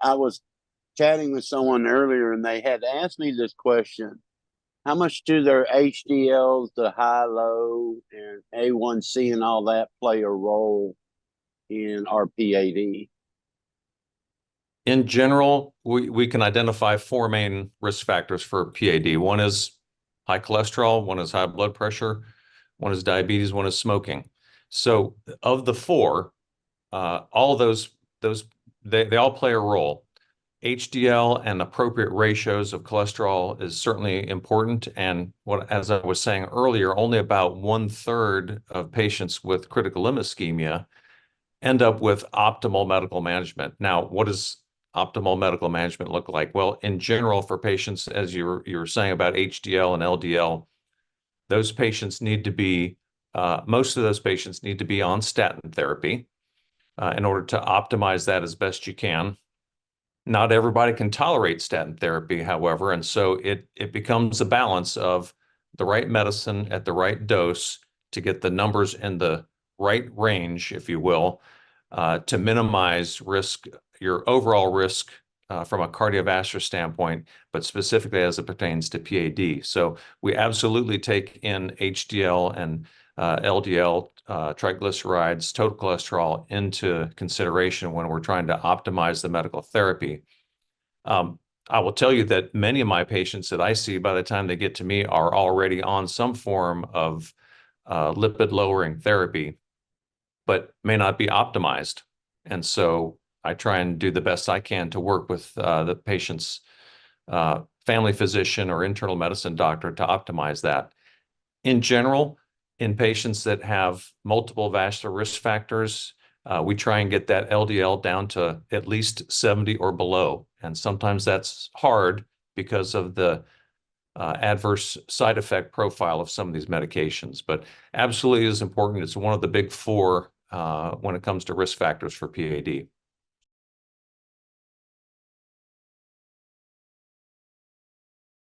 I was chatting with someone earlier, and they had asked me this question: how much do their HDLs, the high, low, and A1C, and all that play a role in our P.A.D.? In general, we can identify four main risk factors for PAD. One is high cholesterol, one is high blood pressure, one is diabetes, one is smoking. So of the four, all they all play a role. HDL and appropriate ratios of cholesterol is certainly important. And as I was saying earlier, only about 1/3 of patients with critical limb ischemia end up with optimal medical management. Now, what does optimal medical management look like? Well, in general, for patients, as you were saying about HDL and LDL, those patients need to be, most of those patients need to be on statin therapy in order to optimize that as best you can. Not everybody can tolerate statin therapy, however, and so it becomes a balance of the right medicine at the right dose to get the numbers in the right range, if you will, to minimize risk, your overall risk from a cardiovascular standpoint, but specifically as it pertains to PAD. So we absolutely take in HDL and LDL, triglycerides, total cholesterol into consideration when we're trying to optimize the medical therapy. I will tell you that many of my patients that I see, by the time they get to me, are already on some form of lipid-lowering therapy, but may not be optimized. And so I try and do the best I can to work with the patient's family physician or internal medicine doctor to optimize that. In general, in patients that have multiple vascular risk factors, we try and get that LDL down to at least 70 or below. And sometimes that's hard because of the adverse side effect profile of some of these medications, but absolutely is important. It's one of the big four when it comes to risk factors for PAD.